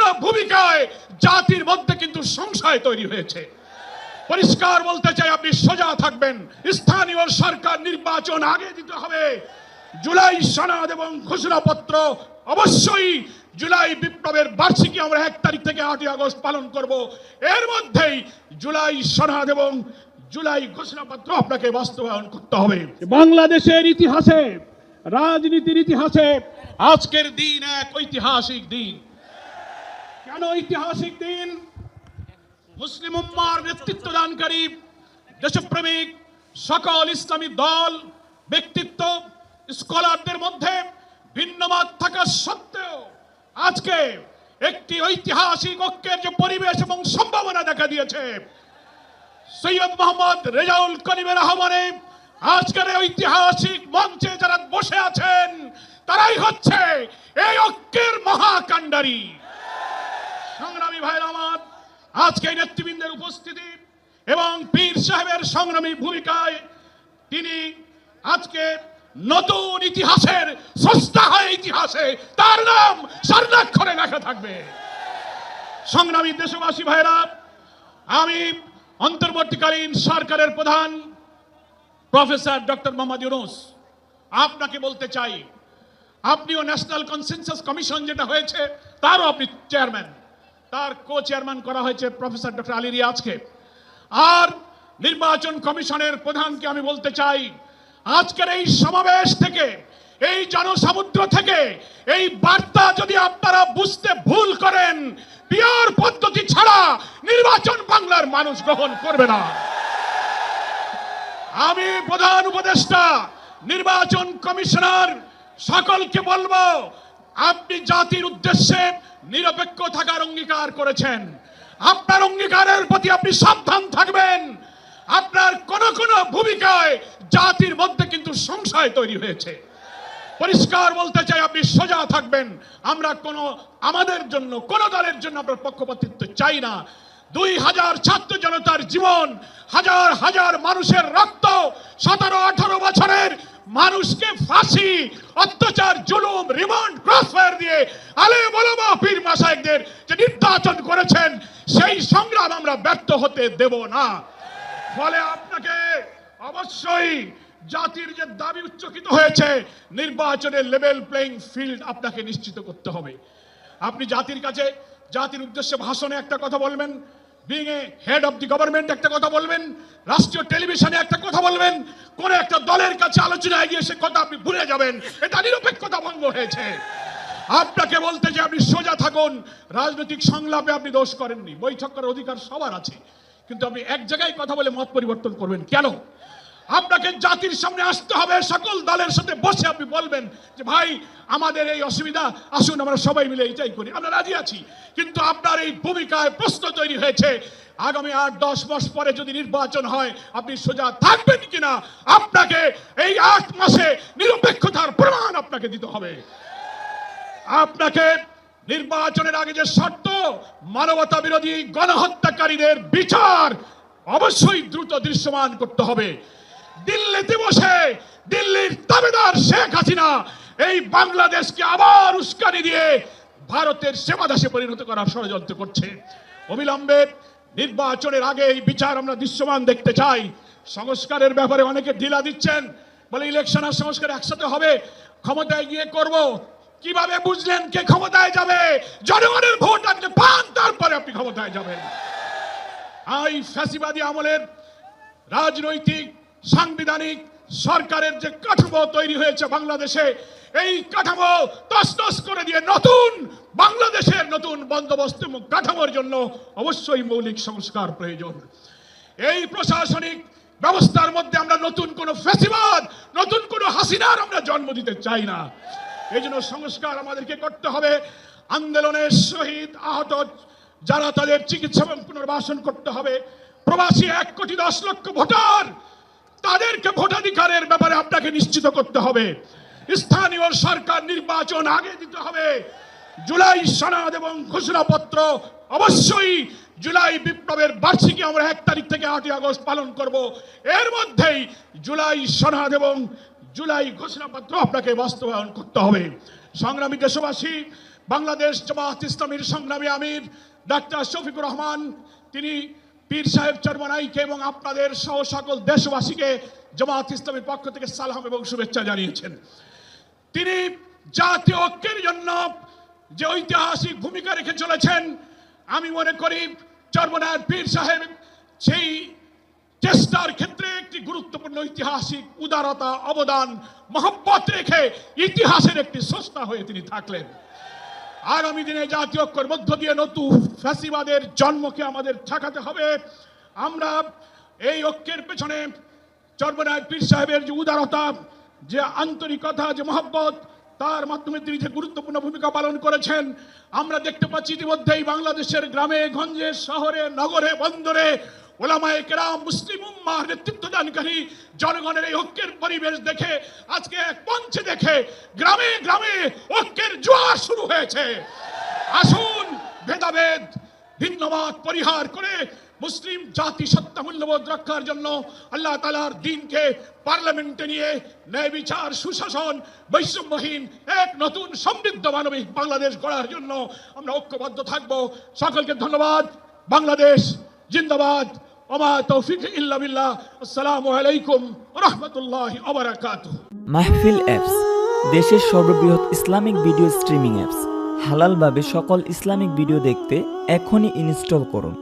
কোনো ভূমিকায় জাতির মধ্যে কিন্তু সংশয় তৈরি হয়েছে। পরিষ্কার বলতে চাই, আপনি সোজা থাকবেন। স্থানীয় সরকার নির্বাচন আগে দিতে হবে। জুলাই সনদ এবং ঘোষণাপত্র অবশ্যই জুলাই বিপ্লবের বার্ষিকী আমরা 1 তারিখ থেকে 8 আগস্ট পালন করব। এর মধ্যেই জুলাই সনদ এবং জুলাই ঘোষণাপত্র আপনাকে বাস্তবায়ন করতে হবে। বাংলাদেশের ইতিহাসে, রাজনীতির ইতিহাসে আজকের দিন এক ঐতিহাসিক দিন। কেন ঐতিহাসিক দিন? মুসলিম উম্মার নেতৃত্ব দানকারী দেশপ্রেমিক সকল ইসলামী দল, ব্যক্তিত্ব, স্কলারদের মধ্যে ভিন্নমত থাকা সত্ত্বেও আজকে একটি ঐতিহাসিক ঐক্যের যে পরিবেশ এবং সম্ভাবনা দেখা দিয়েছে, সৈয়দ মোহাম্মদ রেজাউল করিমের আহ্বানে আজকের ঐতিহাসিক মঞ্চে যারা বসে আছেন তারাই হচ্ছে এই ঐক্যের মহাকাণ্ডারী। সংগ্রামী ভাইরা আমার, আজকে নেতৃবৃন্দের উপস্থিতি এবং পীর সাহেবের সংগ্রামী ভূমিকায় তিনি আজকে নতুন ইতিহাসের স্রষ্টা হয়। ইতিহাসে তার নাম স্বর্ণাক্ষরে লেখা থাকবে। সংগ্রামী দেশবাসী ভাইরা, আমি অন্তর্বর্তীকালীন সরকারের প্রধান প্রফেসর ডক্টর মোহাম্মদ ইউনূস আপনাকে বলতে চাই, আপনিও ন্যাশনাল কনসেনসাস কমিশন যেটা হয়েছে তারও আপনি চেয়ারম্যান, তার কো চেয়ারম্যান করা হয়েছে প্রফেসর ডক্টর আলী রিয়াজকে। আর নির্বাচন কমিশনের প্রধানকে আমি বলতে চাই, আজকের এই সমাবেশ থেকে, এই জনসমুদ্র থেকে এই বার্তা যদি আপনারা বুঝতে ভুল করেন, পিওর পদ্ধতি ছাড়া নির্বাচন বাংলার মানুষ গ্রহণ করবে না। আমি প্রধান উপদেষ্টা, নির্বাচন কমিশনার সকলকে বলবো, আপনি জাতির উদ্দেশ্যে নিরপেক্ষ থাকার অঙ্গীকার করেছেন। আপনার অঙ্গীকারের প্রতি আপনি সাবধান থাকবেন। আপনার কোন কোন ভূমিকায় জাতির মধ্যে কিন্তু সংশয় তৈরি হয়েছে। পরিষ্কার বলতে চাই, আপনি সোজা থাকবেন। আমরা আমাদের জন্য কোন দলের জন্য আপনার পক্ষপাতিত্ব চাই না। 2000 ছাত্র জনতার জীবন, হাজার হাজার মানুষের রক্ত, 17-18 বছরের মানুষকে ফাঁসি, অত্যাচার, জুলুম, রিমান্ড, ক্রসফায়ার দিয়ে আলেম ওলামা পীর মাশায়েখদের যে নির্যাতন করেছেন, সেই সংগ্রাম আমরা ব্যর্থ হতে দেব না। ফলে আপনাকে অবশ্যই জাতির যে দাবি উচ্চকিত হয়েছে, নির্বাচনের লেভেল প্লেইং ফিল্ড আপনাকে নিশ্চিত করতে হবে। আপনি জাতির কাছে, জাতির উদ্দেশ্যে ভাষণে একটা কথা বলবেন, being a head of the government একটা কথা বলবেন, রাষ্ট্রীয় টেলিভিশনে একটা কথা বলবেন, কোন একটা দলের কাছে আলোচনায় গিয়ে সে কথা আপনি ভুলে যাবেন, এটা নিরপেক্ষতা ভঙ্গ হয়েছে। আপনাকে বলতে যে আপনি সোজা থাকুন। রাজনৈতিক সংলাপে আপনি দোষ করেননি, বৈঠক করার অধিকার সবার আছে, কিন্তু আপনি এক জায়গায় কথা বলে মত পরিবর্তন করবেন কেন? আপনাকে জাতির সামনে আসতে হবে, সকল দলের সাথে বসে আপনি বলবেন যে ভাই আমাদের এই অসুবিধা, আসুন আমরা সবাই মিলে এইটাই করি, আমরা রাজি আছি। কিন্তু আপনার এই ভূমিকায় প্রশ্ন তৈরি হয়েছে, আগামী 8-10 মাস পরে যদি নির্বাচন হয় আপনি সোজা থাকবেন কিনা? আপনাকে এই 8 মাসে নিরপেক্ষতার প্রমাণ আপনাকে দিতে হবে। আপনাকে নির্বাচনের আগে যে শর্ত, মানবতা বিরোধী গণহত্যাকারীদের বিচার অবশ্যই দ্রুত দৃশ্যমান করতে হবে। দিল্লিতে বসে দিল্লির দাবিদার শেখ হাসিনা এই বাংলাদেশকে আবার উস্কানি দিয়ে ভারতের সেবাদাসে পরিণত করার ষড়যন্ত্র করছে। অবিলম্বে নির্বাচনের আগে এই বিচার আমরা দৃশ্যমান দেখতে চাই। সংস্কারের ব্যাপারে অনেকে ঢিলা দিচ্ছেন, বলে ইলেকশন আর সংস্কার একসাথে হবে, ক্ষমতায় গিয়ে করব। কিভাবে বুঝলেন কে ক্ষমতায় যাবে? জনগণের ভোট আপনি পান, তারপরে আপনি ক্ষমতায় যাবেন। এই ফ্যাসিবাদী আমলের রাজনৈতিক সাংবিধানিক সরকারের যে কাঠামো তৈরি হয়েছে বাংলাদেশে, এই কাঠামো তছনছ করে দিয়ে নতুন বাংলাদেশের নতুন বন্দোবস্ত কাঠামোর জন্য অবশ্যই মৌলিক সংস্কার প্রয়োজন। এই প্রশাসনিক ব্যবস্থার মধ্যে আমরা নতুন কোন ফ্যাসিবাদ, নতুন কোন হাসিনার আমরা জন্ম দিতে চাই না। এই জন্য সংস্কার আমাদেরকে করতে হবে। আন্দোলনের শহীদ আহত যারা, তাদের চিকিৎসা এবং পুনর্বাসন করতে হবে। প্রবাসী 1,10,00,000 ভোটার, তাদেরকে ভোটাধিকারের ব্যাপারে আপনাকে নিশ্চিত করতে হবে। স্থানীয় সরকার নির্বাচন আগে দিতে হবে। জুলাই সনদ এবং ঘোষণাপত্র অবশ্যই জুলাই বিপ্লবের বার্ষিকী আমরা 1 তারিখ থেকে 8 আগস্ট পালন করব। এর মধ্যেই জুলাই সনদ এবং জুলাই ঘোষণাপত্র আপনাকে বাস্তবায়ন করতে হবে। সংগ্রামী দেশবাসী, বাংলাদেশ জামাত ইসলামীর সংগ্রামী আমির ডাক্তার শফিকুর রহমান, তিনি পীর সাহেব চরমনাইকে এবং আপনাদের সহ সকল দেশবাসীকে জামাত ইসলামীর পক্ষ থেকে সালাম এবং শুভেচ্ছা জানিয়েছেন। তিনি জাতীয় ঐক্যের জন্য যে ঐতিহাসিক ভূমিকা রেখে চলেছেন, আমি মনে করি চরমনাইয়ের পীর সাহেব সেই চেষ্টার ক্ষেত্রে একটি গুরুত্বপূর্ণ ঐতিহাসিক উদারতা, অবদান, মহব্বত রেখে ইতিহাসের একটি স্রষ্টা হয়ে তিনি থাকলেন। আগামী দিনে জাতীয় ঐক্যের মধ্য দিয়ে নতুন ফ্যাসিবাদের জন্মকে আমাদের ঠেকাতে হবে। আমরা এই ঐক্যের পেছনে চরমনাইয়ের পীর সাহেবের যে উদারতা, যে আন্তরিকতা, যে মহব্বত, তার মাধ্যমে তিনি যে গুরুত্বপূর্ণ ভূমিকা পালন করেছেন, আমরা দেখতে পাচ্ছি ইতিমধ্যেই বাংলাদেশের গ্রামে গঞ্জে, শহরে, নগরে, বন্দরে ওলামায়ে কেরাম, মুসলিম উম্মাহর নেতৃত্বদানকারী জনগণের এই ঐক্যের পরিবেশ দেখে, আজকে এক মঞ্চে দেখে গ্রামে গ্রামে ঐক্যের জোয়ার শুরু হয়েছে। আসুন ভেদাভেদ, ভিন্নমত পরিহার করে মুসলিম জাতি সত্তা মূল্যবোধ রক্ষার জন্য আল্লাহ তাআলার দ্বীনকে পার্লামেন্টে নিয়ে ন্যায় বিচার, সুশাসন, বৈষম্যহীন এক নতুন সমৃদ্ধ মানবিক বাংলাদেশ গড়ার জন্য আমরা ঐক্যবদ্ধ থাকব। সকলকে ধন্যবাদ। বাংলাদেশ জিন্দাবাদ। ওমা তৌফিক ইল্লা বিল্লাহ। আসসালামু আলাইকুম ওয়া রাহমাতুল্লাহি ওয়া বারাকাতুহু। মাহফিল অ্যাপস, দেশের সর্ববৃহৎ ইসলামিক ভিডিও স্ট্রিমিং অ্যাপস। হালালভাবে সকল ইসলামিক ভিডিও দেখতে এখনই ইনস্টল করুন।